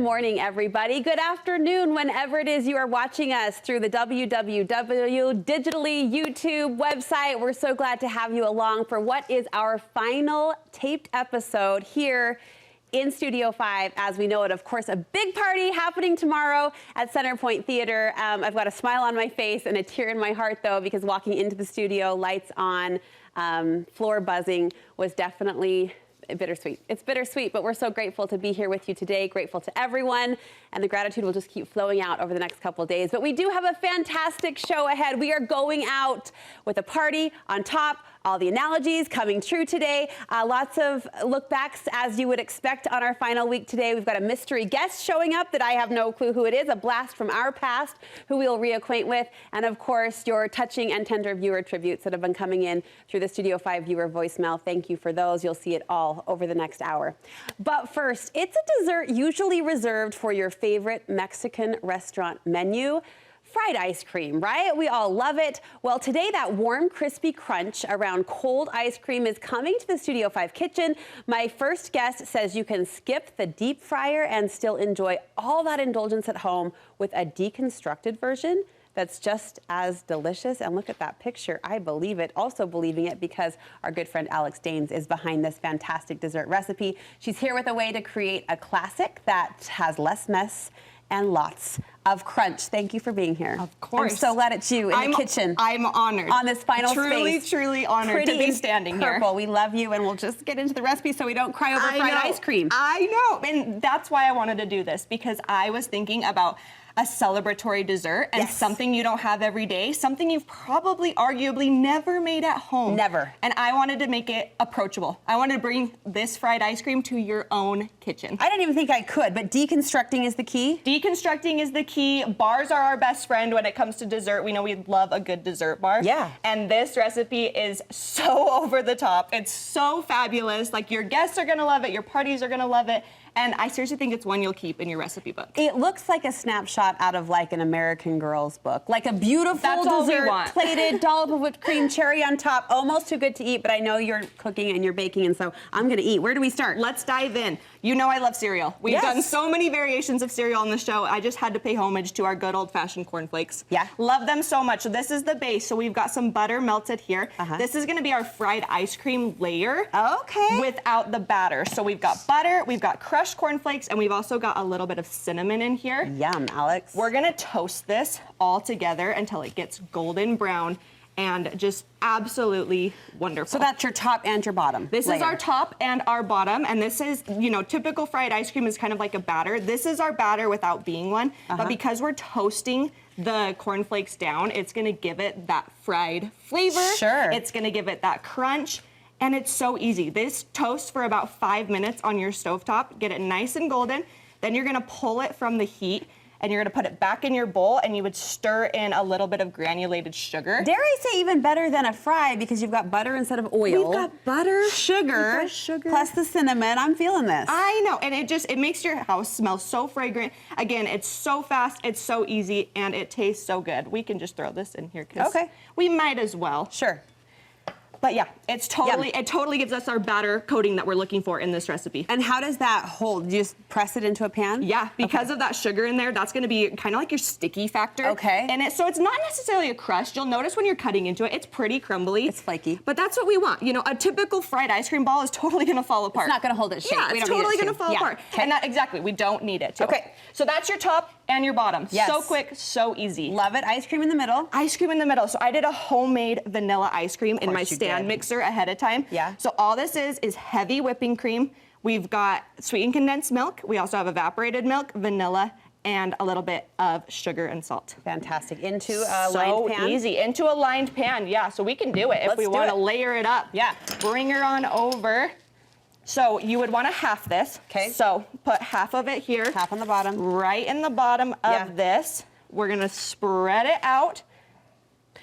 morning, everybody. Good afternoon, whenever it is you are watching us through the www digitally YouTube website. We're so glad to have you along for what is our final taped episode here in Studio 5, as we know it. Of course, a big party happening tomorrow at Centerpoint Theater. I've got a smile on my face and a tear in my heart, though, because walking into the studio, lights on, floor buzzing, was definitely bittersweet. It's bittersweet, but we're so grateful to be here with you today, grateful to everyone, and the gratitude will just keep flowing out over the next couple of days. But we do have a fantastic show ahead. We are going out with a party on top, all the analogies coming true today. Lots of look backs, as you would expect on our final week today. We've got a mystery guest showing up that I have no clue who it is, a blast from our past who we'll reacquaint with, and of course your touching and tender viewer tributes that have been coming in through the Studio 5 viewer voicemail. Thank you for those. You'll see it all over the next hour. But first, it's a dessert usually reserved for your favorite Mexican restaurant menu. Fried ice cream, right? We all love it. Well, today that warm, crispy crunch around cold ice cream is coming to the Studio 5 kitchen. My first guest says you can skip the deep fryer and still enjoy all that indulgence at home with a deconstructed version that's just as delicious. And look at that picture. I believe it. Also believing it because our good friend Alex Danes is behind this fantastic dessert recipe. She's here with a way to create a classic that has less mess and lots of crunch. Thank you for being here. Of course. I'm so glad it's you in the kitchen. I'm honored. On this final space. Truly honored to be standing here. Purple. We love you, and we'll just get into the recipe so we don't cry over fried ice cream. I know, and that's why I wanted to do this, because I was thinking about a celebratory dessert and something you don't have every day, something you've probably arguably never made at home. Never. And I wanted to make it approachable. I wanted to bring this fried ice cream to your own kitchen. I didn't even think I could, but deconstructing is the key? Deconstructing is the key. Bars are our best friend when it comes to dessert. We know we love a good dessert bar. Yeah. And this recipe is so over the top. It's so fabulous. Like, your guests are gonna love it, your parties are gonna love it. And I seriously think it's one you'll keep in your recipe book. It looks like a snapshot out of like an American Girl's book. Like a beautiful dessert, plated, dollop of whipped cream, cherry on top, almost too good to eat, but I know you're cooking and you're baking, and so I'm gonna eat. Where do we start? Let's dive in. You know I love cereal. We've done so many variations of cereal on the show. I just had to pay homage to our good old-fashioned cornflakes. Yeah. Love them so much. So this is the base. So we've got some butter melted here. This is gonna be our fried ice cream layer. Okay. Without the batter. So we've got butter, we've got crushed cornflakes, and we've also got a little bit of cinnamon in here. Yum, Alex. We're gonna toast this all together until it gets golden brown and just absolutely wonderful. So that's your top and your bottom. This is our top and our bottom, and this is, you know, typical fried ice cream is kind of like a batter. This is our batter without being one, but because we're toasting the cornflakes down, it's gonna give it that fried flavor. Sure. It's gonna give it that crunch, and it's so easy. This toasts for about 5 minutes on your stovetop, get it nice and golden, then you're gonna pull it from the heat, and you're gonna put it back in your bowl, and you would stir in a little bit of granulated sugar. Dare I say even better than a fry, because you've got butter instead of oil. We've got butter, sugar, plus the cinnamon. I'm feeling this. I know, and it makes your house smell so fragrant. Again, it's so fast, it's so easy, and it tastes so good. We can just throw this in here, because we might as well. Sure. But yeah, it totally gives us our batter coating that we're looking for in this recipe. And how does that hold? You just press it into a pan? Yeah, because of that sugar in there, that's gonna be kind of like your sticky factor. Okay. And so it's not necessarily a crust. You'll notice when you're cutting into it, it's pretty crumbly. It's flaky. But that's what we want. You know, a typical fried ice cream ball is totally gonna fall apart. It's not gonna hold its shape. Yeah, it's totally gonna fall apart. And that, exactly, we don't need it to. Okay. So that's your top and your bottom. Yes. So quick, so easy. Love it. Ice cream in the middle. Ice cream in the middle. So I did a homemade vanilla ice cream in my stand mixer ahead of time. Yeah. So all this is heavy whipping cream. We've got sweetened condensed milk. We also have evaporated milk, vanilla, and a little bit of sugar and salt. Fantastic. Into a lined pan? So easy. Into a lined pan, yeah. So we can do it if we want to layer it up. Yeah. Bring her on over. So you would want to half this. Okay. So put half of it here. Half on the bottom. Right in the bottom of this. We're going to spread it out.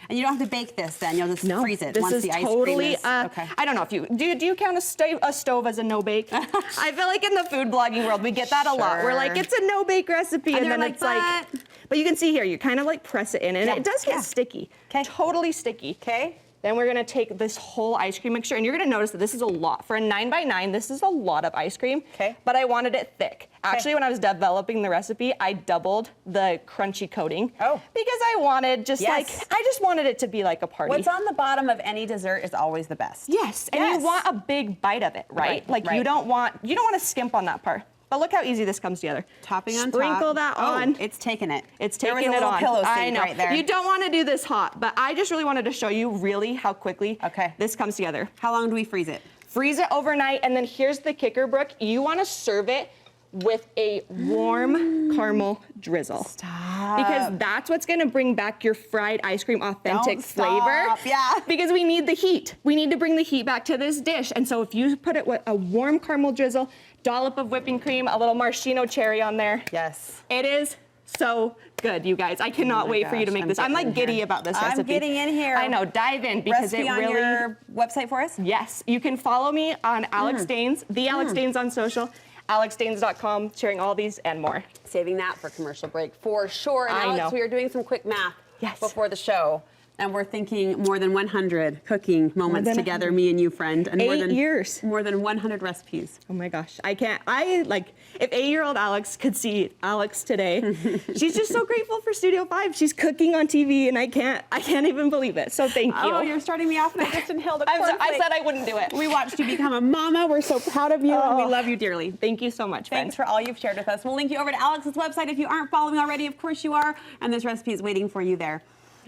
And you don't have to bake this then, you'll just freeze it this once is the ice totally, cream is, okay. I don't know if you, do you count a stove as a no-bake? I feel like in the food blogging world, we get that a lot. We're like, it's a no-bake recipe, and then it's like, but you can see here, you kind of like press it in, and it does get sticky. Okay. Totally sticky. Okay. Then we're gonna take this whole ice cream mixture, and you're gonna notice that this is a lot. For a 9x9, this is a lot of ice cream, but I wanted it thick. Actually, when I was developing the recipe, I doubled the crunchy coating. Because I wanted I just wanted it to be like a party. What's on the bottom of any dessert is always the best. Yes, and you want a big bite of it, right? You don't want to skimp on that part. But look how easy this comes together. Topping on top. Sprinkle that on. It's taking it. It's taking it on. There was a little pillow I know. right there. You don't want to do this hot, but I just really wanted to show you really how quickly this comes together. How long do we freeze it? Freeze it overnight, and then here's the kicker, Brooke. You want to serve it with a warm caramel drizzle. Stop. Because that's what's gonna bring back your fried ice cream authentic flavor. Yeah. Because we need the heat. We need to bring the heat back to this dish. And so if you put it with a warm caramel drizzle, dollop of whipping cream, a little maraschino cherry on there. Yes. It is so good, you guys. I cannot wait for you to make this. I'm like giddy about this recipe. I'm getting in here. I know, dive in because Recipe it really. on your website for us? Yes, you can follow me on Alex Danes, the Alex Danes on social. AlexDanes.com, sharing all these and more. Saving that for commercial break for sure. And Alex, we are doing some quick math before the show. And we're thinking more than 100 cooking moments together, me and you, friend. And 8 years. More than 100 recipes. Oh my gosh, I can't, if 8-year-old Alex could see Alex today, she's just so grateful for Studio 5. She's cooking on TV and I can't even believe it. So thank you. Oh, you're starting me off and I just inhaled a cornflake. I said I wouldn't do it. We watched you become a mama. We're so proud of you and we love you dearly. Thank you so much, Thanks for all you've shared with us. We'll link you over to Alex's website if you aren't following already. Of course you are. And this recipe is waiting for you there.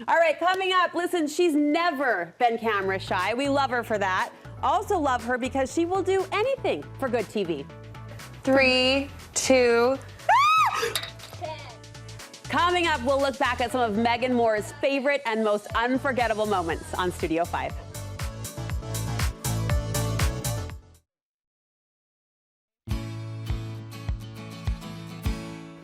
All right, coming up, listen, she's never been camera shy. We love her for that. Also love her because she will do anything for good TV. 3, 2, 10. Coming up, we'll look back at some of Megan Moore's favorite and most unforgettable moments on Studio 5.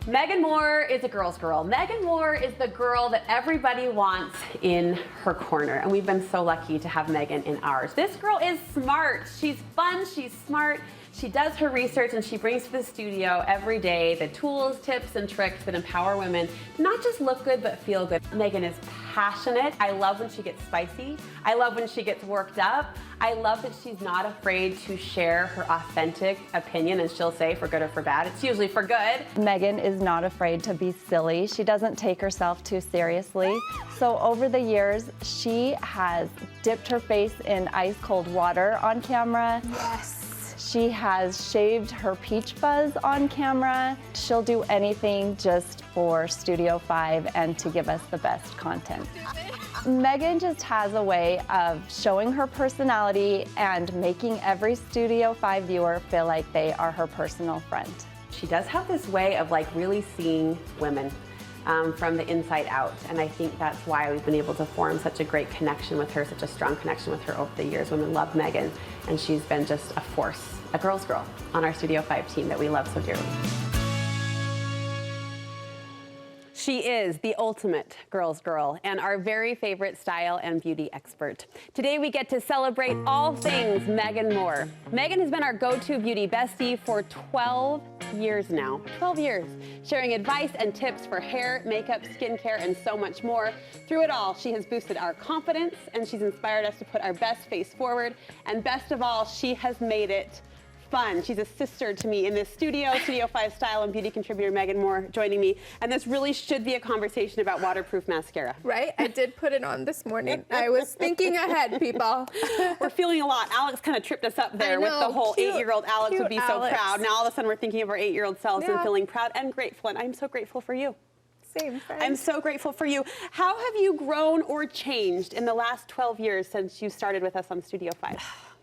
Megan Moore is a girl's girl. Megan Moore is the girl that everybody wants in her corner, and we've been so lucky to have Megan in ours. This girl is smart. She's fun, she's smart, she does her research, and she brings to the studio every day the tools, tips, and tricks that empower women to not just look good, but feel good. Megan is passionate. I love when she gets spicy. I love when she gets worked up. I love that she's not afraid to share her authentic opinion, and she'll say for good or for bad. It's usually for good. Megan is not afraid to be silly. She doesn't take herself too seriously. So over the years, she has dipped her face in ice cold water on camera. Yes. She has shaved her peach fuzz on camera. She'll do anything just for Studio 5 and to give us the best content. Megan just has a way of showing her personality and making every Studio 5 viewer feel like they are her personal friend. She does have this way of really seeing women from the inside out, and I think that's why we've been able to form such a great connection with her, such a strong connection with her over the years. Women love Megan, and she's been just a force, a girl's girl on our Studio 5 team that we love so dearly. She is the ultimate girl's girl and our very favorite style and beauty expert. Today we get to celebrate all things Megan Moore. Megan has been our go-to beauty bestie for 12 years now. 12 years, sharing advice and tips for hair, makeup, skincare, and so much more. Through it all, she has boosted our confidence and she's inspired us to put our best face forward. And best of all, she has made it fun. She's a sister to me in this studio. Studio 5 style and beauty contributor Megan Moore joining me. And this really should be a conversation about waterproof mascara. Right? I did put it on this morning. I was thinking ahead, people. We're feeling a lot. Alex kind of tripped us up there with the whole 8-year-old Alex would be so proud. Now all of a sudden we're thinking of our 8-year-old selves and feeling proud and grateful. And I'm so grateful for you. Same, friend. I'm so grateful for you. How have you grown or changed in the last 12 years since you started with us on Studio 5?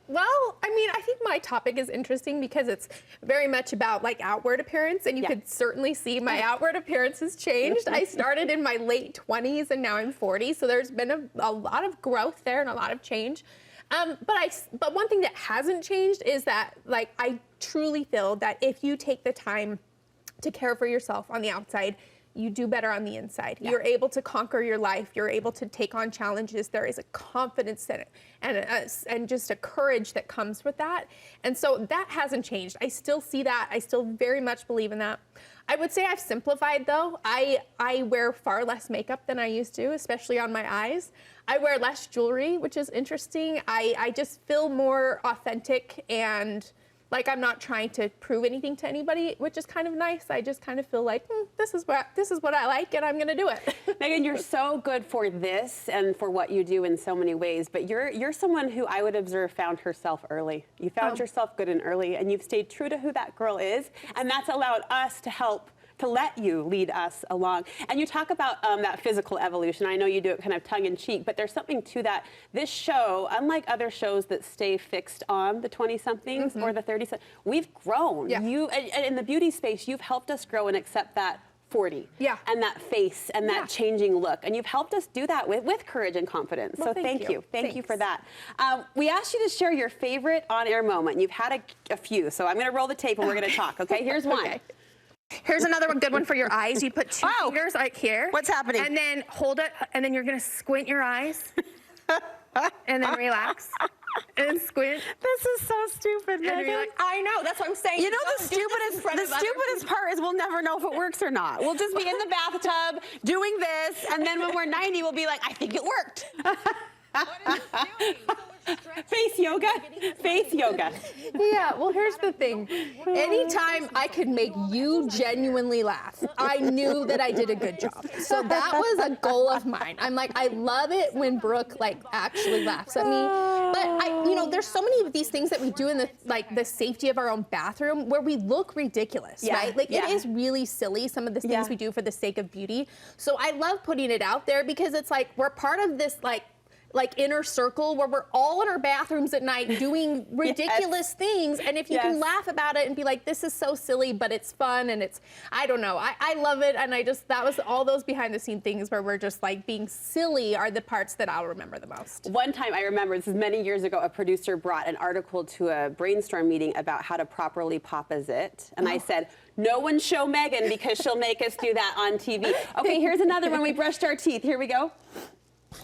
Well, I mean, I think my topic is interesting because it's very much about outward appearance, and you could certainly see my outward appearance has changed. I started in my late 20s and now I'm 40, so there's been a lot of growth there and a lot of change. But one thing that hasn't changed is that I truly feel that if you take the time to care for yourself on the outside, you do better on the inside. You're able to conquer your life. You're able to take on challenges. There is a confidence in it and just a courage that comes with that. And so that hasn't changed. I still see that. I still very much believe in that. I would say I've simplified though. I wear far less makeup than I used to, especially on my eyes. I wear less jewelry, which is interesting. I just feel more authentic and like I'm not trying to prove anything to anybody, which is kind of nice. I just kind of feel like, this is what I like and I'm gonna do it. Megan, you're so good for this and for what you do in so many ways, but you're someone who I would observe found herself early. You found yourself good and early, and you've stayed true to who that girl is, and that's allowed us to help to let you lead us along. And you talk about that physical evolution. I know you do it kind of tongue-in-cheek, but there's something to that. This show, unlike other shows that stay fixed on the 20-somethings or the 30s, we've grown. Yeah. And in the beauty space, you've helped us grow and accept that 40 and that face and that changing look. And you've helped us do that with courage and confidence. Well, so thank you. Thank Thanks. you for that. We asked you to share your favorite on-air moment. You've had a few, so I'm going to roll the tape and we're going to talk, okay? Here's one. Okay. Here's another good one for your eyes. You put two fingers like here. What's happening? And then hold it, and then you're gonna squint your eyes. And then relax. And squint. This is so stupid, Megan. I know, that's what I'm saying. You know, the stupidest part is we'll never know if it works or not. We'll just be in the bathtub doing this, and then when we're 90, we'll be like, I think it worked. What is it doing? Face yoga. Face yoga. Yeah, well, here's the thing. Anytime I could make you genuinely laugh, I knew that I did a good job. So that was a goal of mine. I'm like, I love it when Brooke like actually laughs at me. But there's so many of these things that we do in the safety of our own bathroom where we look ridiculous, right? Like it is really silly, some of the things we do for the sake of beauty. So I love putting it out there because it's like we're part of this like inner circle where we're all in our bathrooms at night doing ridiculous things. And if you can laugh about it and be like, this is so silly, but it's fun and it's, I don't know. I love it. And that was all those behind the scene things where we're just like being silly are the parts that I'll remember the most. One time I remember, this is many years ago, a producer brought an article to a brainstorm meeting about how to properly pop a zit. And I said, no one show Megan because she'll make us do that on TV. Okay, here's another one. We brushed our teeth. Here we go.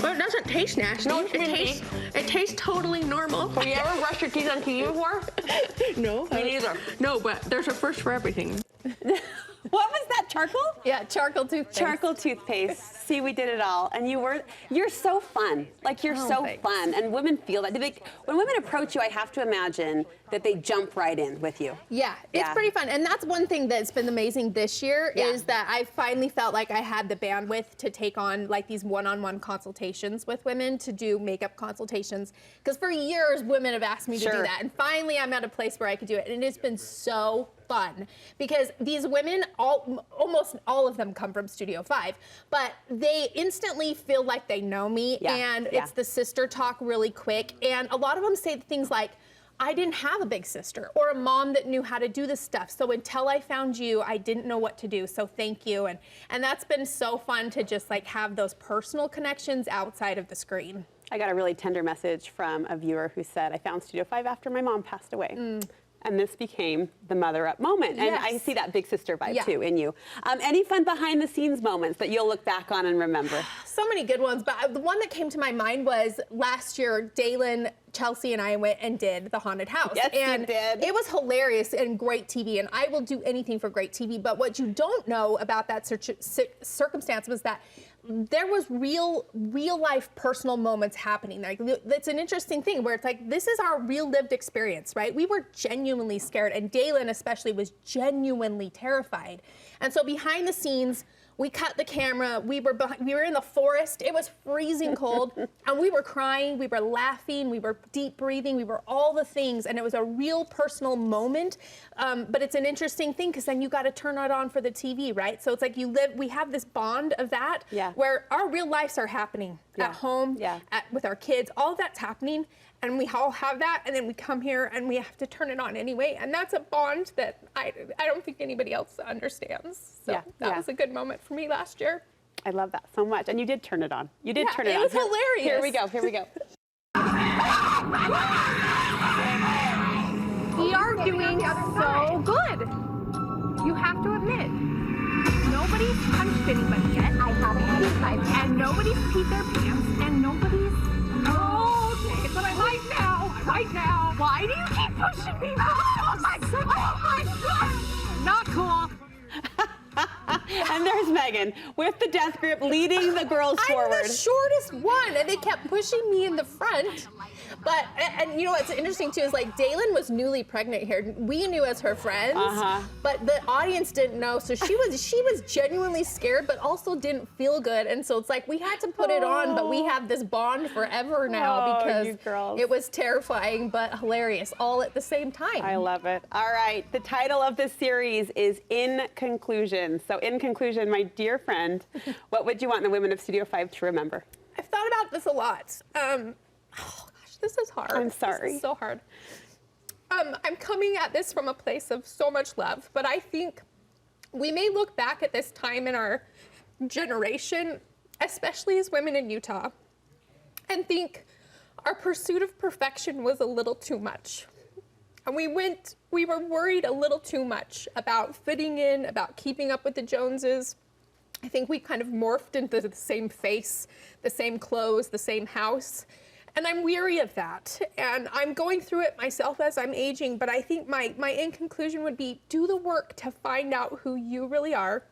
But it doesn't taste nasty. No, it tastes totally normal. Have you ever brushed your teeth on TV before? No. Me neither. No, but there's a first for everything. What was that, charcoal? Yeah, charcoal toothpaste. Charcoal toothpaste. See, we did it all. And you're so fun. Like, you're so thanks. fun. And women feel that. When women approach you, I have to imagine that they jump right in with you. Yeah, it's pretty fun. And that's one thing that's been amazing this year is that I finally felt like I had the bandwidth to take on like these one-on-one consultations with women to do makeup consultations. Because for years, women have asked me to do that. And finally, I'm at a place where I could do it. And it's been so fun because these women, almost all of them come from Studio 5, but they instantly feel like they know me and it's the sister talk really quick. And a lot of them say things like, I didn't have a big sister or a mom that knew how to do this stuff. So until I found you, I didn't know what to do. So thank you. And that's been so fun to just like have those personal connections outside of the screen. I got a really tender message from a viewer who said, I found Studio 5 after my mom passed away. And this became the mother up moment. And I see that big sister vibe too in you. Any fun behind the scenes moments that you'll look back on and remember? So many good ones, but the one that came to my mind was last year, Dalen, Chelsea, and I went and did the haunted house. Yes, and you did. It was hilarious and great TV, and I will do anything for great TV. But what you don't know about that circumstance was that there was real life personal moments happening. Like that's an interesting thing where it's like this is our real lived experience, right? We were genuinely scared, and Dalen especially was genuinely terrified. And so behind the scenes, we cut the camera. We were in the forest. It was freezing cold, and we were crying. We were laughing. We were deep breathing. We were all the things, and it was a real personal moment. But it's an interesting thing because then you got to turn it on for the TV, right? So it's like we have this bond of that where our real lives are happening at home, with our kids. All of that's happening, and we all have that, and then we come here and we have to turn it on anyway, and that's a bond that I don't think anybody else understands. So that was a good moment for me last year. I love that so much. And you did turn it on. You did turn it on. It was hilarious. Here we go. Here we go. We are doing so good. You have to admit. nobody's punched anybody yet. I haven't had a time. And nobody's peed their pants. And nobody's... Okay, but I like now. Right now. Why do you keep pushing me? Oh my God. Not cool. And there's Megan with the death grip leading the girls forward. I'm the shortest one, and they kept pushing me in the front. But, and you know what's interesting too is like Daylin was newly pregnant here. We knew as her friends, but the audience didn't know. So she was genuinely scared, but also didn't feel good. And so it's like we had to put it on, but we have this bond forever now because it was terrifying but hilarious all at the same time. I love it. All right, the title of this series is In Conclusion. So in conclusion, my dear friend, what would you want the women of Studio 5 to remember? I've thought about this a lot. This is hard. I'm sorry. This is so hard. I'm coming at this from a place of so much love, but I think we may look back at this time in our generation, especially as women in Utah, and think our pursuit of perfection was a little too much. And we were worried a little too much about fitting in, about keeping up with the Joneses. I think we kind of morphed into the same face, the same clothes, the same house. And I'm weary of that. And I'm going through it myself as I'm aging, but I think my in conclusion would be do the work to find out who you really are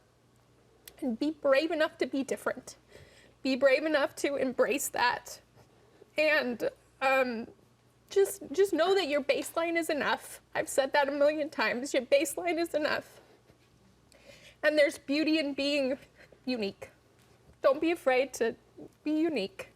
and be brave enough to be different. Be brave enough to embrace that. And just know that your baseline is enough. I've said that a million times. Your baseline is enough. And there's beauty in being unique. Don't be afraid to be unique.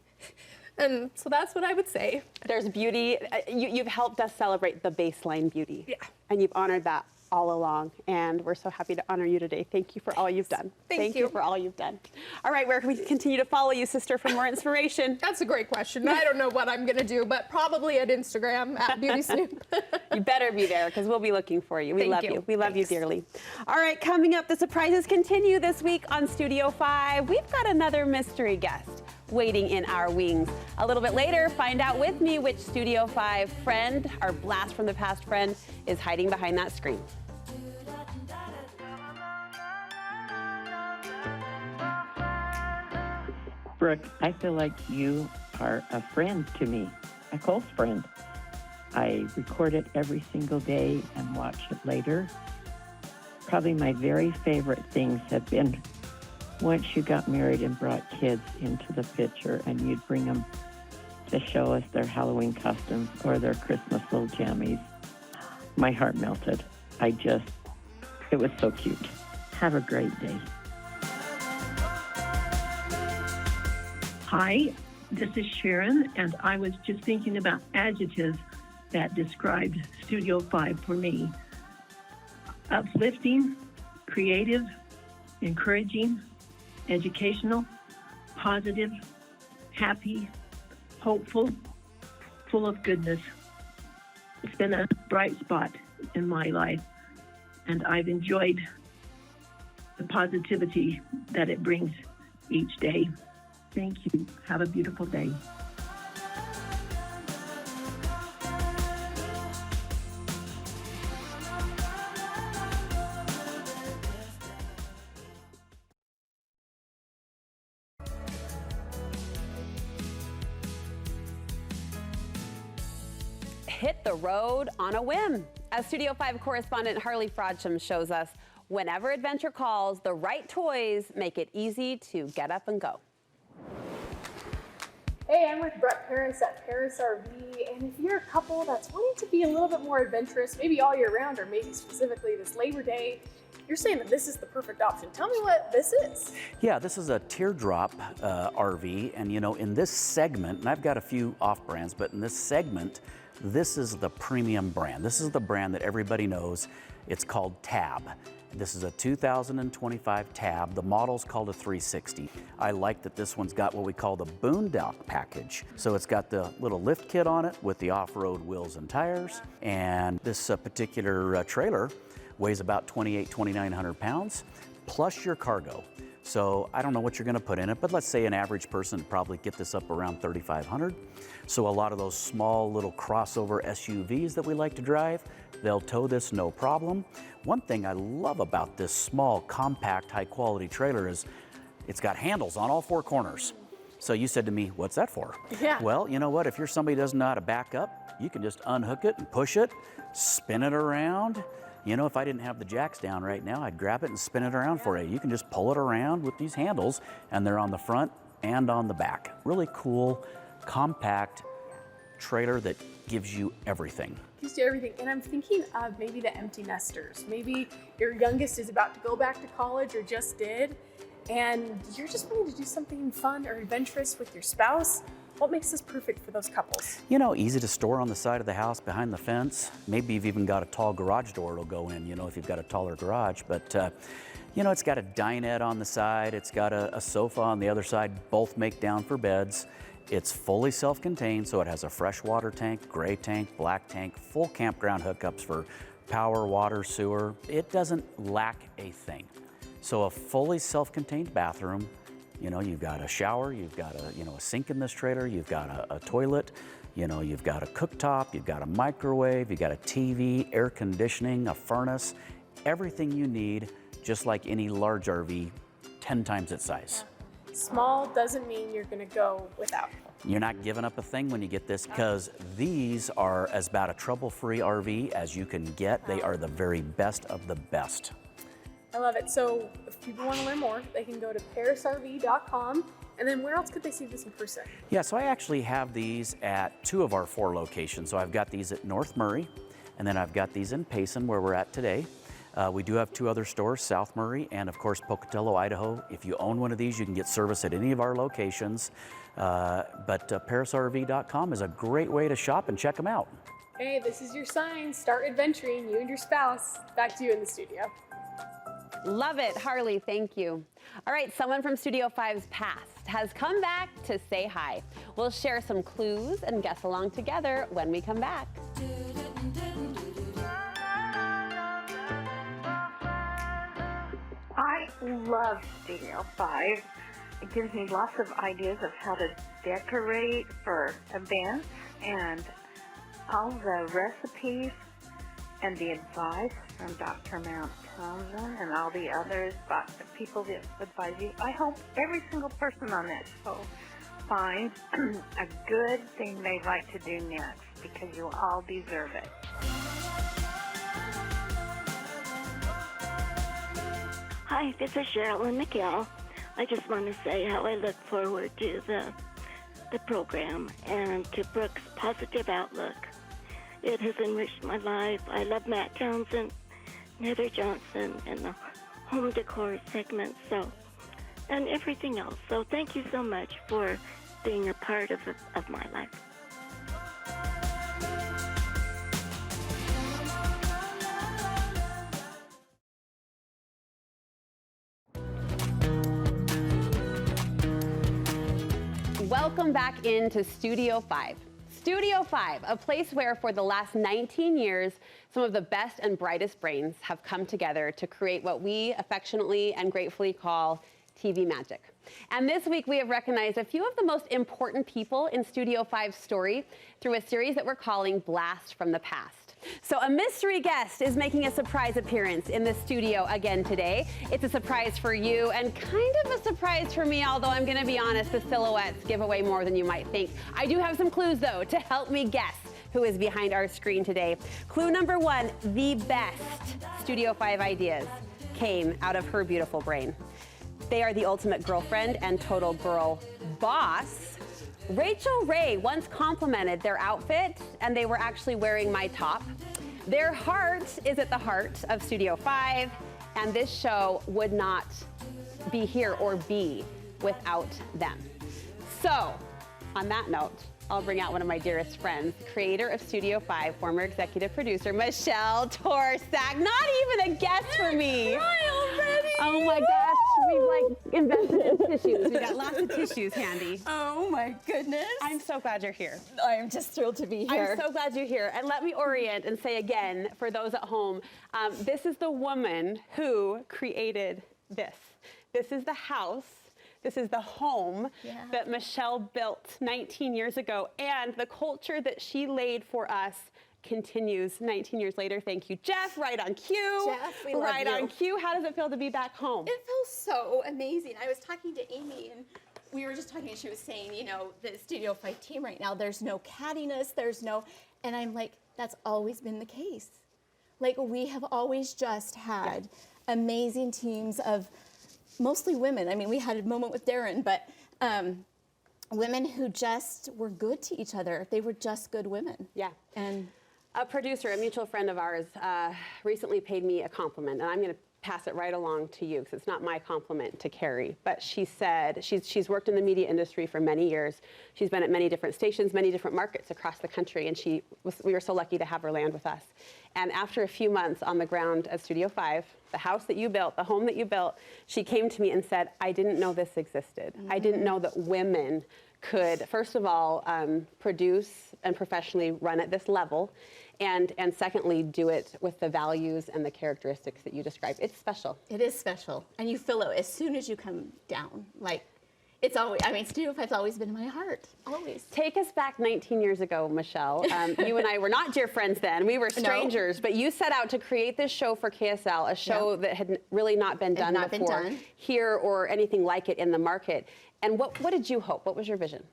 And so that's what I would say. There's beauty. You've helped us celebrate the baseline beauty. Yeah. And you've honored that all along. And we're so happy to honor you today. Thank you for all you've done. Thank you for all you've done. All right, where can we continue to follow you, sister, for more inspiration? That's a great question. I don't know what I'm going to do, but probably at Instagram, at Beauty Snoop. You better be there because we'll be looking for you. We love you. We love you dearly. All right, coming up, the surprises continue this week on Studio 5. We've got another mystery guest waiting in our wings. A little bit later, find out with me which Studio 5 friend, our blast from the past friend, is hiding behind that screen. Brooke, I feel like you are a friend to me, a close friend. I record it every single day and watch it later. Probably my very favorite things have been once you got married and brought kids into the picture and you'd bring them to show us their Halloween costumes or their Christmas little jammies. My heart melted. It was so cute. Have a great day. Hi, this is Sharon, and I was just thinking about adjectives that described Studio 5 for me. Uplifting, creative, encouraging, educational, positive, happy, hopeful, full of goodness. It's been a bright spot in my life, and I've enjoyed the positivity that it brings each day. Thank you. Have a beautiful day. Hit the road on a whim. As Studio 5 correspondent Harley shows us, whenever adventure calls, the right toys make it easy to get up and go. Hey, I'm with Brooke Parents at Parents RV, and if you're a couple that's wanting to be a little bit more adventurous, maybe all year round or maybe specifically this Labor Day, you're saying that this is the perfect option. Tell me what this is. Yeah, this is a teardrop RV, and you know, in this segment, and I've got a few off brands, but in this segment, this is the premium brand. This is the brand that everybody knows. It's called Tab. This is a 2025 Tab. The model's called a 360. I like that this one's got what we call the Boondock package. So it's got the little lift kit on it with the off-road wheels and tires. And this particular trailer weighs about 2,900 pounds, plus your cargo. So I don't know what you're gonna put in it, but let's say an average person would probably get this up around 3,500. So a lot of those small little crossover SUVs that we like to drive, They'll tow this no problem. One thing I love about this small, compact, high-quality trailer is it's got handles on all 4 corners. So you said to me, what's that for? Yeah. Well, you know what? If you're somebody who doesn't know how to back up, you can just unhook it and push it, spin it around. You know, if I didn't have the jacks down right now, I'd grab it and spin it around for you. You can just pull it around with these handles, and they're on the front and on the back. Really cool, compact trailer that gives you everything. Gives you everything. And I'm thinking of maybe the empty nesters. Maybe your youngest is about to go back to college or just did, and you're just wanting to do something fun or adventurous with your spouse. What makes this perfect for those couples? You know, easy to store on the side of the house behind the fence. Maybe you've even got a tall garage door it'll go in, you know, if you've got a taller garage. But, you know, it's got a dinette on the side. It's got a sofa on the other side. Both make down for beds. It's fully self-contained, so it has a freshwater tank, gray tank, black tank, full campground hookups for power, water, sewer. It doesn't lack a thing. So a fully self-contained bathroom. You know, you've got a shower, you've got a sink in this trailer, you've got a toilet, you know, you've got a cooktop, you've got a microwave, you've got a TV, air conditioning, a furnace, everything you need, just like any large RV, 10 times its size. Small doesn't mean you're gonna go without. You're not giving up a thing when you get this, because these are as about a trouble-free RV as you can get. They are the very best of the best. I love it. So if people want to learn more, they can go to parisrv.com. And then where else could they see this in person? Yeah, so I actually have these at 2 of our 4 locations. So I've got these at North Murray, and then I've got these in Payson, where we're at today. We do have 2 other stores, South Murray and, of course, Pocatello, Idaho. If you own one of these, you can get service at any of our locations. But parisrv.com is a great way to shop and check them out. Hey, this is your sign. Start adventuring, you and your spouse. Back to you in the studio. Love it, Harley, thank you. All right, someone from Studio 5's past has come back to say hi. We'll share some clues and guess along together when we come back. I love Studio 5. It gives me lots of ideas of how to decorate for events, and all the recipes and the advice from Dr. Mount Townsend and all the others, but the people that advise you. I hope every single person on that show finds a good thing they'd like to do next, because you all deserve it. Hi, this is Cheryl and Miguel. I just want to say how I look forward to the program and to Brooke's positive outlook. It has enriched my life. I love Matt Townsend, Heather Johnson, and the home decor segment, and everything else. So thank you so much for being a part of my life. Welcome back into Studio 5. Studio 5, a place where for the last 19 years, some of the best and brightest brains have come together to create what we affectionately and gratefully call TV magic. And this week we have recognized a few of the most important people in Studio 5's story through a series that we're calling Blast from the Past. So a mystery guest is making a surprise appearance in the studio again today. It's a surprise for you and kind of a surprise for me, although I'm gonna be honest, the silhouettes give away more than you might think. I do have some clues though to help me guess who is behind our screen today. Clue number 1, the best Studio 5 ideas came out of her beautiful brain. They are the ultimate girlfriend and total girl boss. Rachel Ray once complimented their outfit, and they were actually wearing my top. Their heart is at the heart of Studio 5, and this show would not be here or be without them. So, on that note, I'll bring out one of my dearest friends, creator of Studio 5, former executive producer, Michelle Torsak. Not even a guest for me. already. Oh my gosh, we've invested in tissues. We've got lots of tissues handy. Oh my goodness. I'm so glad you're here. I'm just thrilled to be here. I'm so glad you're here. And let me orient and say again, for those at home, this is the woman who created this. This is the house. This is the home that Michelle built 19 years ago, and the culture that she laid for us continues 19 years later. Thank you, Jeff. Right on cue. Jeff, we love right you. on cue. How does it feel to be back home? It feels so amazing. I was talking to Amy, and we were just talking, and she was saying, you know, the Studio 5 team right now, there's no cattiness, and I'm like, that's always been the case. Like, we have always just had amazing teams of mostly women. I mean, we had a moment with Darren, but women who just were good to each other. They were just good women. Yeah. And a producer, a mutual friend of ours, recently paid me a compliment, and I'm going to pass it right along to you because it's not my compliment to Carrie. But she said she's worked in the media industry for many years. She's been at many different stations, many different markets across the country, and we were so lucky to have her land with us. And after a few months on the ground at Studio 5, the house that you built, the home that you built, she came to me and said, I didn't know this existed. I didn't know that women could, first of all, produce and professionally run at this level, and secondly, do it with the values and the characteristics that you described. It's special. It is special. And you feel it as soon as you come down. Like, it's always, I mean, Studio 5's always been in my heart, always. Take us back 19 years ago, Michelle. You and I were not dear friends then. We were strangers, but you set out to create this show for KSL, a show that had really not been done before here or anything like it in the market. And what did you hope? What was your vision?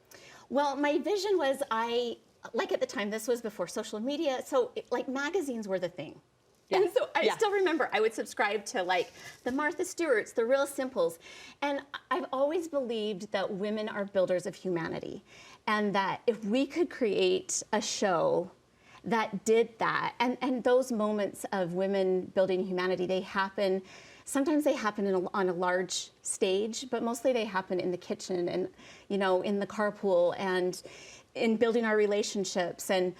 Well, my vision was like at the time, this was before social media, so like magazines were the thing. Yeah. And so I still remember I would subscribe to like the Martha Stewarts, the Real Simples. And I've always believed that women are builders of humanity. And that if we could create a show that did that, and those moments of women building humanity, they happen, sometimes they happen on a large stage, but mostly they happen in the kitchen and, you know, in the carpool and in building our relationships. And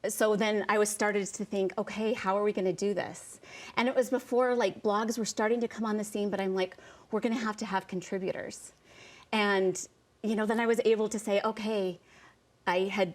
so then I was started to think, okay, how are we going to do this? And it was before like blogs were starting to come on the scene, but I'm like, we're going to have contributors. And, you know, then I was able to say, okay, I had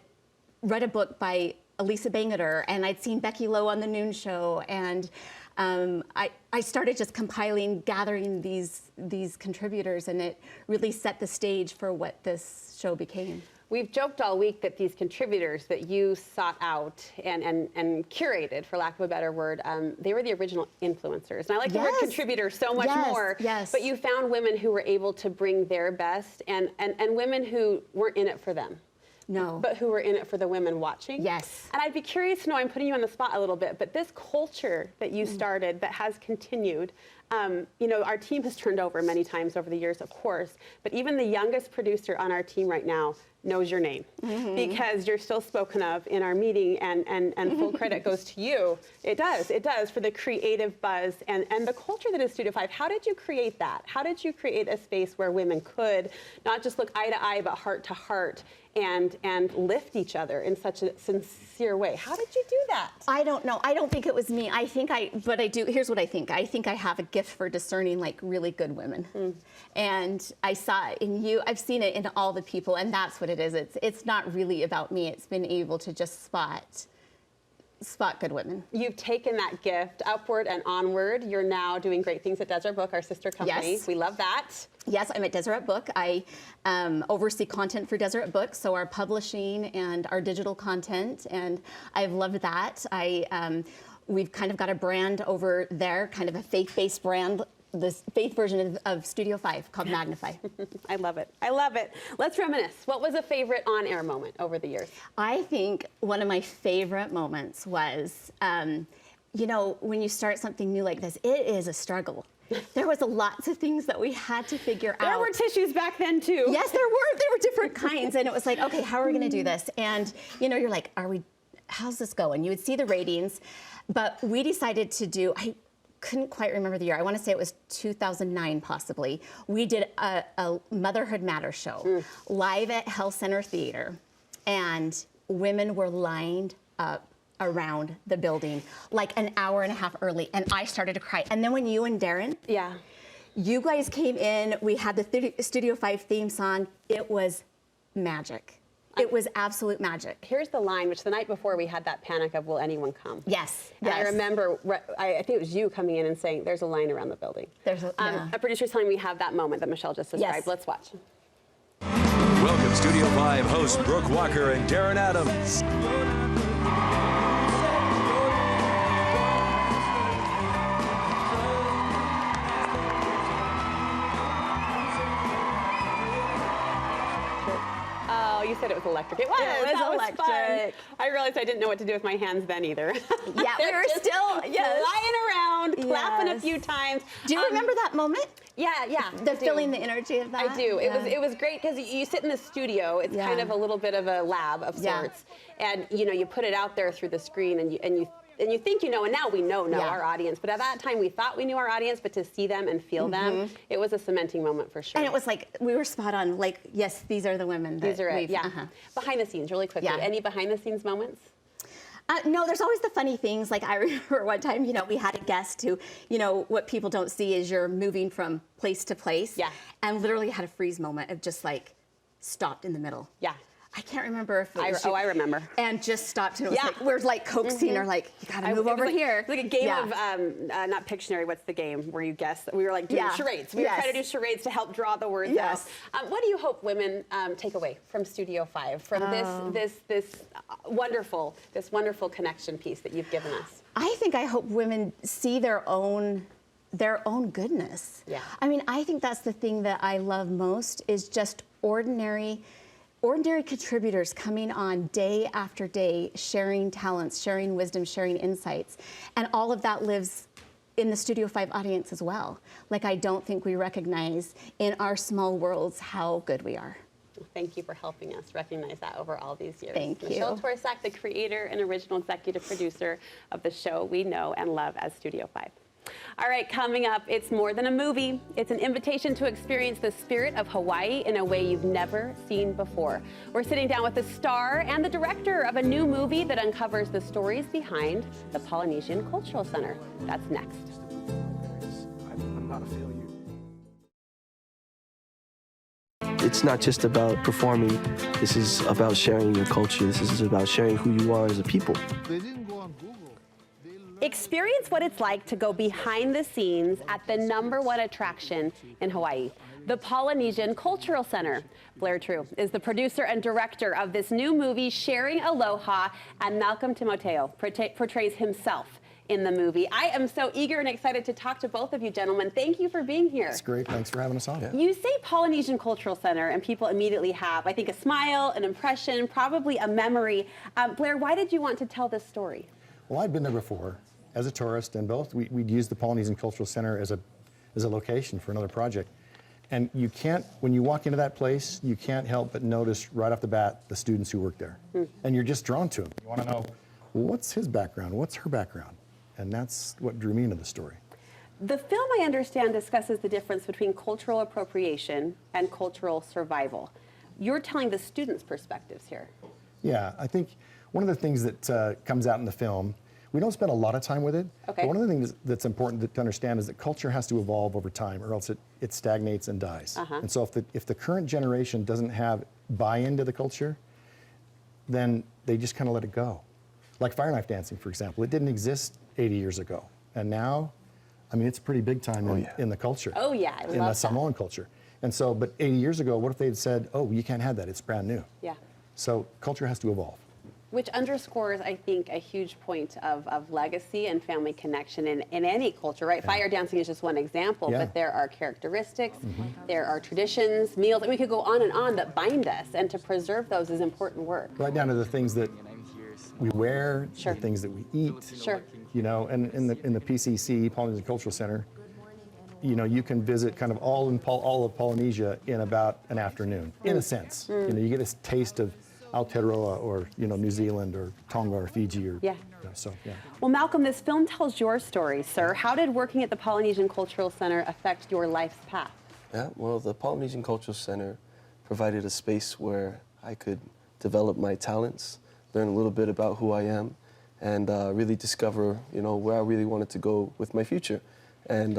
read a book by Elisa Bangeter, and I'd seen Becky Lowe on the Noon Show, and I started just gathering these contributors, and it really set the stage for what this show became. We've joked all week that these contributors that you sought out and curated, for lack of a better word, they were the original influencers. And I like the word contributor so much more. Yes. But you found women who were able to bring their best and women who weren't in it for them. No. But who were in it for the women watching. Yes. And I'd be curious to know, I'm putting you on the spot a little bit, but this culture that you started that has continued, you know, our team has turned over many times over the years, of course, but even the youngest producer on our team right now knows your name because you're still spoken of in our meeting, and full credit goes to you. It does for the creative buzz and the culture that is Studio 5. How did you create that? How did you create a space where women could not just look eye to eye, but heart to heart and lift each other in such a sincere way? How did you do that? I don't know. I don't think it was me. I think but I do. Here's what I think. I think I have a gift for discerning like really good women. And I saw it in you. I've seen it in all the people, and that's what it is. It's not really about me. It's been able to just spot good women. You've taken that gift upward and onward. You're now doing great things at Desert Book, our sister company. Yes. We love that. Yes, I'm at Deseret Book. I oversee content for Deseret Book, so our publishing and our digital content, and I've loved that. We've kind of got a brand over there, kind of a faith-based brand, the faith version of Studio 5 called Magnify. I love it. I love it. Let's reminisce. What was a favorite on-air moment over the years? I think one of my favorite moments was, you know, when you start something new like this, it is a struggle. There was lots of things that we had to figure out. There were tissues back then too. Yes, there were different kinds, and it was like, okay, how are we going to do this? And you know, you're like, how's this going? You would see the ratings, but we decided to do. I couldn't quite remember the year. I want to say it was 2009, possibly. We did a Motherhood Matters show live at Health Center Theater, and women were lined up around the building like an hour and a half early, and I started to cry. And then when you and Darren, you guys came in, we had the Studio 5 theme song. It was magic. It was absolute magic. Here's the line, which the night before we had that panic of, will anyone come? Yes. And I remember, I think it was you coming in and saying, there's a line around the building. A producer's telling me we have that moment that Michelle just described. Yes. Let's watch. Welcome, Studio 5 host Brooke Walker and Darren Adams. Oh, you said it was electric. It was. It was That electric. fun. I realized I didn't know what to do with my hands then either. Yeah, we They're were just still flying around, clapping a Yes. few times. Do you remember that moment? Yeah, yeah. The feeling the energy of that? I do. Yeah. It was great because you sit in the studio. It's kind of a little bit of a lab of Yeah. sorts, and you put it out there through the screen, and you think you know, and now we know Yeah. our audience. But at that time, we thought we knew our audience, but to see them and feel them, it was a cementing moment for sure. And it was like, we were spot on. Like, yes, these are the women that These are it. we've- Yeah. Behind the scenes, really quickly. Yeah. Any behind the scenes moments? No, there's always the funny things. Like I remember one time, we had a guest who, what people don't see is you're moving from place to place. Yeah. And literally had a freeze moment of just like stopped in the middle. Yeah. I can't remember if it was I remember. And just stopped and it was Yeah. like, we're like coaxing her like, you gotta move over here. It's like a game Yeah. of, not Pictionary, what's the game where you guess? We were like doing Yeah. charades. We were Yes. trying to do charades to help draw the words Yes. out. What do you hope women take away from Studio 5, from this wonderful connection piece that you've given us? I hope women see their own goodness. Yeah. I mean, I think that's the thing that I love most is just ordinary contributors coming on day after day, sharing talents, sharing wisdom, sharing insights. And all of that lives in the Studio 5 audience as well. Like, I don't think we recognize in our small worlds how good we are. Thank you for helping us recognize that over all these years. Thank you. Michelle Torsak, the creator and original executive producer of the show we know and love as Studio 5. All right, coming up, it's more than a movie. It's an invitation to experience the spirit of Hawaii in a way you've never seen before. We're sitting down with the star and the director of a new movie that uncovers the stories behind the Polynesian Cultural Center. That's next. I'm not a failure. It's not just about performing. This is about sharing your culture. This is about sharing who you are as a people. Experience what it's like to go behind the scenes at the #1 attraction in Hawaii, the Polynesian Cultural Center. Blair True is the producer and director of this new movie, Sharing Aloha, and Malcolm Timoteo portrays himself in the movie. I am so eager and excited to talk to both of you gentlemen. Thank you for being here. It's great. Thanks for having us on. You say Polynesian Cultural Center, and people immediately have, I think, a smile, an impression, probably a memory. Blair, why did you want to tell this story? Well, I'd been there before as a tourist, and we'd used the Polynesian Cultural Center as a location for another project. And you can't, when you walk into that place, you can't help but notice right off the bat the students who work there. And you're just drawn to them. You want to know, well, what's his background? What's her background? And that's what drew me into the story. The film, I understand, discusses the difference between cultural appropriation and cultural survival. You're telling the students' perspectives here. Yeah, I think one of the things that comes out in the film, we don't spend a lot of time with it, but one of the things that's important to understand is that culture has to evolve over time, or else it stagnates and dies. And so if the current generation doesn't have buy-in to the culture, then they just kind of let it go. Like fire knife dancing, for example. It didn't exist 80 years ago. And now, I mean, it's pretty big time in the culture. Oh, yeah, I love in the Samoan culture. And so, but 80 years ago, what if they had said, oh, you can't have that, it's brand new. Yeah. So culture has to evolve. Which underscores, I think, a huge point of legacy and family connection in any culture, right? Yeah. Fire dancing is just one example, but there are characteristics, there are traditions, meals, and we could go on and on that bind us, and to preserve those is important work. Right down to the things that we wear, the things that we eat. You know, and in the PCC, Polynesian Cultural Center, you know, you can visit kind of all of Polynesia in about an afternoon, in a sense. You know, you get a taste of Aotearoa or, you know, New Zealand or Tonga or Fiji or, Well, Malcolm, this film tells your story, sir. How did working at the Polynesian Cultural Center affect your life's path? Yeah, well, the Polynesian Cultural Center provided a space where I could develop my talents, learn a little bit about who I am, and really discover, you know, where I really wanted to go with my future. And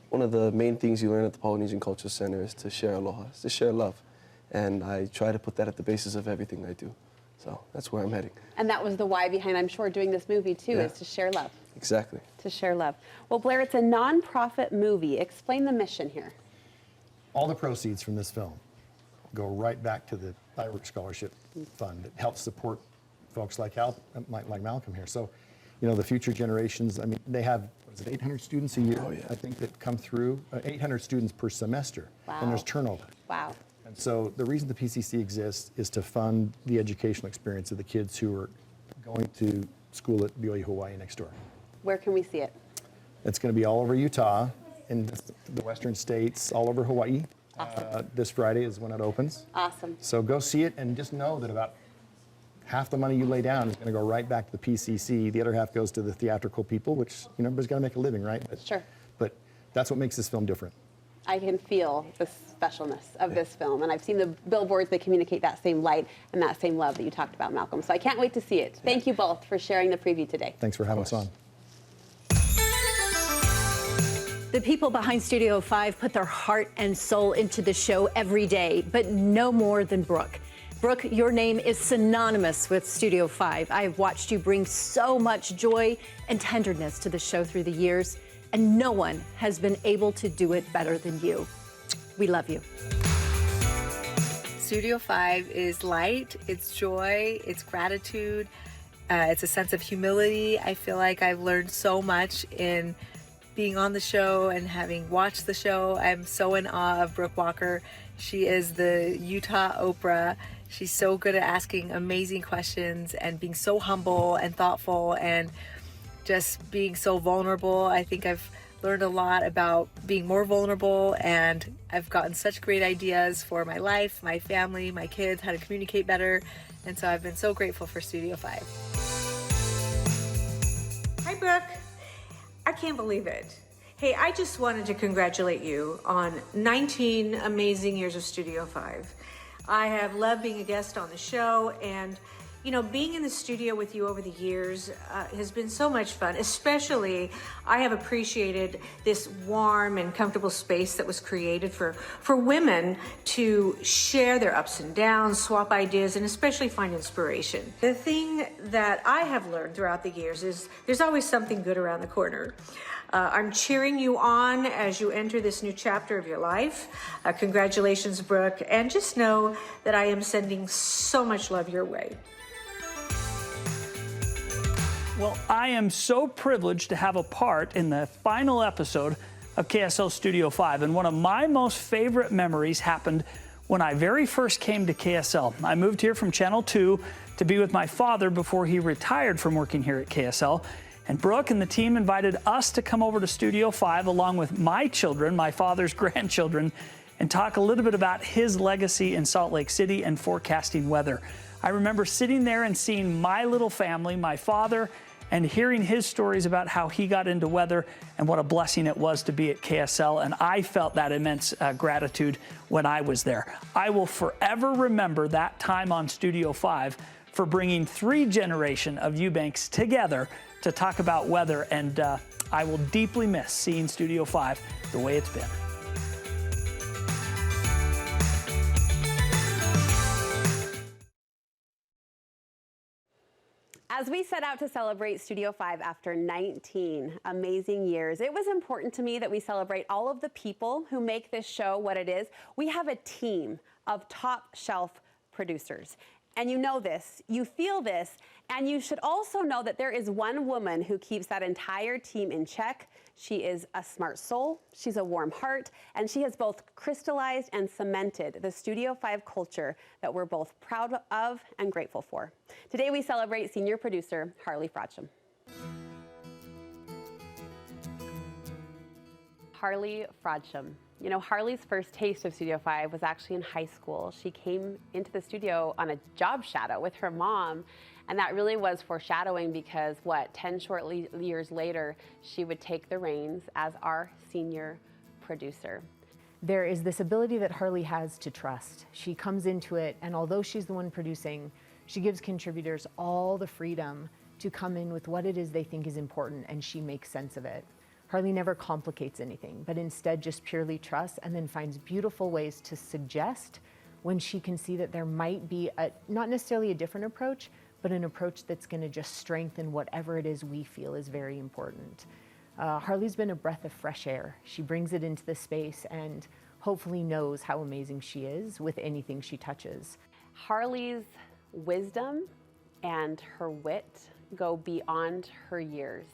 one of the main things you learn at the Polynesian Cultural Center is to share aloha, is to share love. And I try to put that at the basis of everything I do. So that's where I'm heading. And that was the why behind, I'm sure, doing this movie, too, is to share love. Exactly. To share love. Well, Blair, it's a non-profit movie. Explain the mission here. All the proceeds from this film go right back to the Irish Scholarship Fund that helps support folks like Malcolm here. So, you know, the future generations, I mean, they have, what is it, 800 students a year, I think, that come through, 800 students per semester, and there's turnover. Wow. And so the reason the PCC exists is to fund the educational experience of the kids who are going to school at BYU Hawaii next door. Where can we see it? It's going to be all over Utah, in the western states, all over Hawaii. Awesome. This Friday is when it opens. Awesome. So go see it, and just know that about half the money you lay down is going to go right back to the PCC. The other half goes to the theatrical people, which, you know, everybody's got to make a living, right? But, sure. But that's what makes this film different. I can feel the specialness of this film, and I've seen the billboards that communicate that same light and that same love that you talked about, Malcolm. So I can't wait to see it. Thank you both for sharing the preview today. Thanks for having us on. The people behind Studio 5 put their heart and soul into the show every day, but no more than Brooke. Brooke, your name is synonymous with Studio 5. I have watched you bring so much joy and tenderness to the show through the years, and no one has been able to do it better than you. We love you. Studio 5 is light, it's joy, it's gratitude, it's a sense of humility. I feel like I've learned so much in being on the show and having watched the show. I'm so in awe of Brooke Walker. She is the Utah Oprah. She's so good at asking amazing questions and being so humble and thoughtful and just being so vulnerable. I think I've learned a lot about being more vulnerable, and I've gotten such great ideas for my life, my family, my kids, how to communicate better. And so I've been so grateful for Studio 5. Hi, Brooke. I can't believe it. Hey, I just wanted to congratulate you on 19 amazing years of Studio 5. I have loved being a guest on the show, and you know, being in the studio with you over the years has been so much fun. Especially, I have appreciated this warm and comfortable space that was created for women to share their ups and downs, swap ideas, and especially find inspiration. The thing that I have learned throughout the years is there's always something good around the corner. I'm cheering you on as you enter this new chapter of your life. Congratulations, Brooke, and just know that I am sending so much love your way. Well, I am so privileged to have a part in the final episode of KSL Studio 5, and one of my most favorite memories happened when I very first came to KSL. I moved here from Channel 2 to be with my father before he retired from working here at KSL, and Brooke and the team invited us to come over to Studio 5 along with my children, my father's grandchildren, and talk a little bit about his legacy in Salt Lake City and forecasting weather. I remember sitting there and seeing my little family, my father, and hearing his stories about how he got into weather and what a blessing it was to be at KSL. And I felt that immense gratitude when I was there. I will forever remember that time on Studio 5 for bringing 3 generations of Eubanks together to talk about weather. And I will deeply miss seeing Studio 5 the way it's been. As we set out to celebrate Studio 5 after 19 amazing years, it was important to me that we celebrate all of the people who make this show what it is. We have a team of top shelf producers. And you know this, you feel this, and you should also know that there is one woman who keeps that entire team in check. She is a smart soul, she's a warm heart, and she has both crystallized and cemented the Studio 5 culture that we're both proud of and grateful for. Today we celebrate senior producer Harley Frodsham. Harley Frodsham. You know, Harley's first taste of Studio 5 was actually in high school. She came into the studio on a job shadow with her mom, and that really was foreshadowing because, 10 short years later, she would take the reins as our senior producer. There is this ability that Harley has to trust. She comes into it, and although she's the one producing, she gives contributors all the freedom to come in with what it is they think is important, and she makes sense of it. Harley never complicates anything, but instead just purely trusts and then finds beautiful ways to suggest when she can see that there might be not necessarily a different approach, but an approach that's going to just strengthen whatever it is we feel is very important. Harley's been a breath of fresh air. She brings it into the space and hopefully knows how amazing she is with anything she touches. Harley's wisdom and her wit go beyond her years.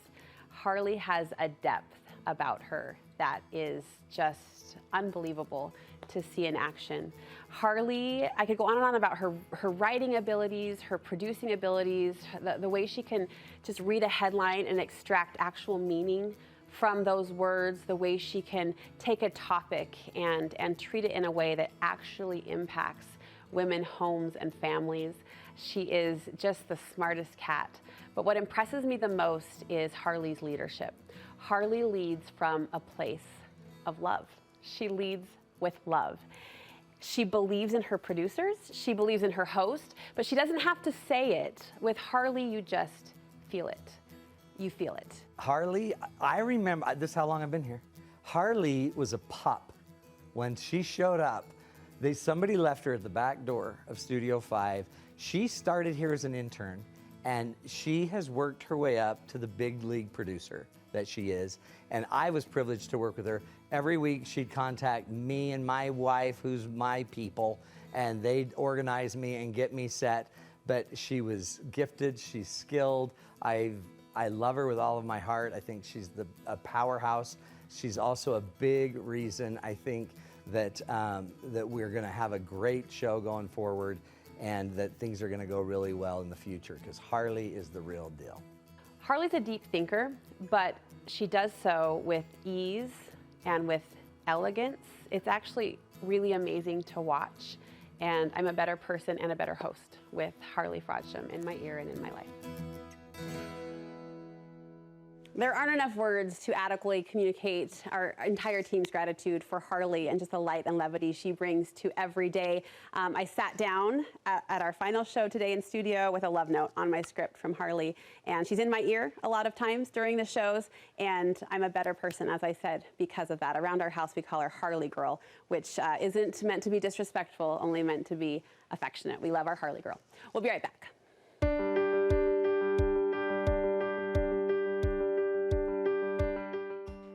Harley has a depth about her that is just unbelievable to see in action. Harley, I could go on and on about her writing abilities, her producing abilities, the way she can just read a headline and extract actual meaning from those words, the way she can take a topic and treat it in a way that actually impacts women, homes, and families. She is just the smartest cat. But what impresses me the most is Harley's leadership. Harley leads from a place of love. She leads with love. She believes in her producers, she believes in her host, but she doesn't have to say it. With Harley, you just feel it. You feel it. Harley, I remember, this is how long I've been here. Harley was a pup. When she showed up, somebody left her at the back door of Studio 5. She started here as an intern, and she has worked her way up to the big league producer that she is. And I was privileged to work with her. Every week she'd contact me and my wife, who's my people, and they'd organize me and get me set. But she was gifted, she's skilled. I love her with all of my heart. I think she's a powerhouse. She's also a big reason, I think, that we're gonna have a great show going forward and that things are gonna go really well in the future, because Harley is the real deal. Harley's a deep thinker, but she does so with ease and with elegance. It's actually really amazing to watch, and I'm a better person and a better host with Harley Frodsham in my ear and in my life. There aren't enough words to adequately communicate our entire team's gratitude for Harley and just the light and levity she brings to every day. I sat down at our final show today in studio with a love note on my script from Harley, and she's in my ear a lot of times during the shows, and I'm a better person, as I said, because of that. Around our house, we call her Harley Girl, which isn't meant to be disrespectful, only meant to be affectionate. We love our Harley Girl. We'll be right back.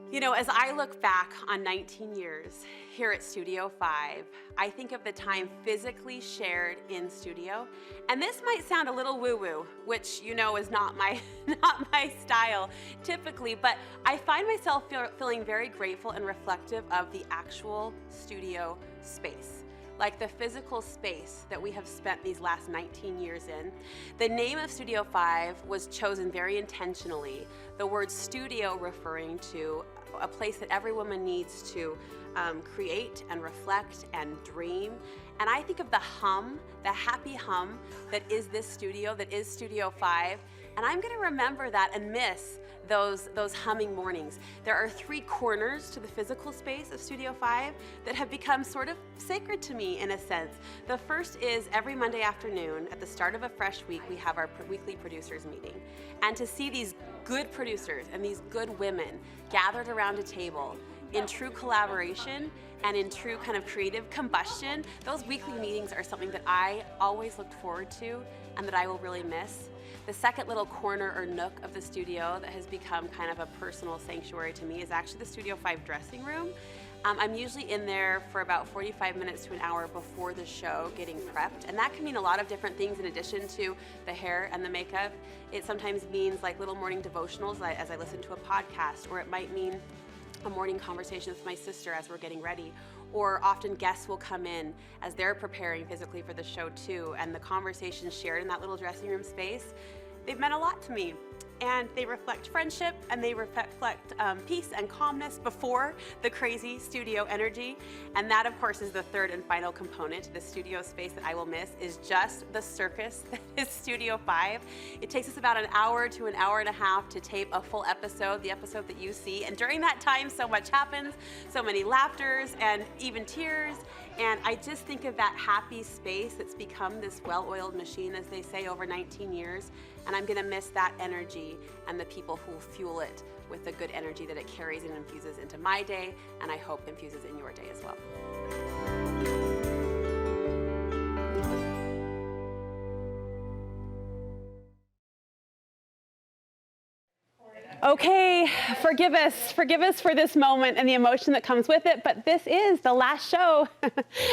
You know, as I look back on 19 years here at Studio 5, I think of the time physically shared in studio. And this might sound a little woo-woo, which you know is not my style typically, but I find myself feeling very grateful and reflective of the actual studio space. Like the physical space that we have spent these last 19 years in. The name of Studio 5 was chosen very intentionally, the word studio referring to a place that every woman needs to create and reflect and dream. And I think of the hum, the happy hum that is this studio, that is Studio 5, and I'm gonna remember that and miss those humming mornings. There are 3 corners to the physical space of Studio 5 that have become sort of sacred to me in a sense. The first is every Monday afternoon at the start of a fresh week, we have our weekly producers meeting. And to see these good producers and these good women gathered around a table in true collaboration and in true kind of creative combustion, those weekly meetings are something that I always looked forward to and that I will really miss. The second little corner or nook of the studio that has become kind of a personal sanctuary to me is actually the Studio 5 dressing room. I'm usually in there for about 45 minutes to an hour before the show getting prepped, and that can mean a lot of different things in addition to the hair and the makeup. It sometimes means like little morning devotionals as I listen to a podcast, or it might mean a morning conversation with my sister as we're getting ready, or often guests will come in as they're preparing physically for the show too, and the conversations shared in that little dressing room space, they've meant a lot to me. And they reflect friendship, and they reflect peace and calmness before the crazy studio energy. And that, of course, is the third and final component to the studio space that I will miss, is just the circus that is Studio 5. It takes us about an hour to an hour and a half to tape a full episode, the episode that you see. And during that time, so much happens, so many laughters and even tears. And I just think of that happy space that's become this well-oiled machine, as they say, over 19 years. And I'm gonna miss that energy and the people who fuel it with the good energy that it carries and infuses into my day, and I hope infuses in your day as well. Okay, forgive us for this moment and the emotion that comes with it, but this is the last show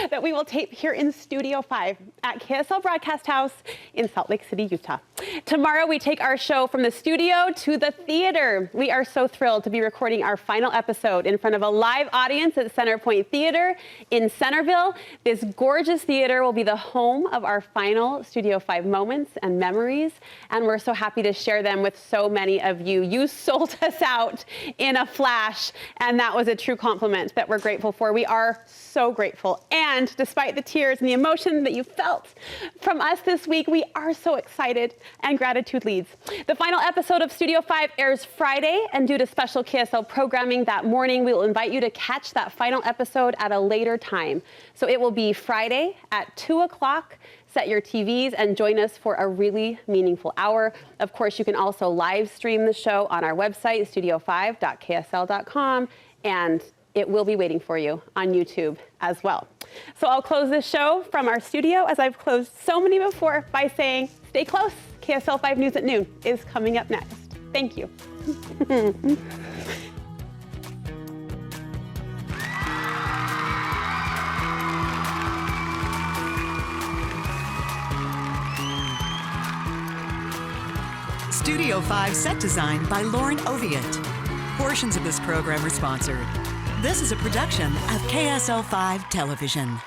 that we will tape here in Studio 5 at KSL Broadcast House in Salt Lake City, Utah. Tomorrow, we take our show from the studio to the theater. We are so thrilled to be recording our final episode in front of a live audience at Centerpoint Theater in Centerville. This gorgeous theater will be the home of our final Studio 5 moments and memories, and we're so happy to share them with so many of you. You sold us out in a flash, and that was a true compliment that we're grateful for. We are so grateful. And despite the tears and the emotion that you felt from us this week, we are so excited, and gratitude leads. The final episode of Studio 5 airs Friday, and due to special KSL programming that morning, we will invite you to catch that final episode at a later time. So it will be Friday at 2 o'clock. Set your TVs and join us for a really meaningful hour. Of course, you can also live stream the show on our website, studio5.ksl.com, and it will be waiting for you on YouTube as well. So I'll close this show from our studio, as I've closed so many before, by saying, stay close. KSL 5 News at Noon is coming up next. Thank you. Studio 5 set design by Lauren Oviatt. Portions of this program are sponsored. This is a production of KSL 5 Television.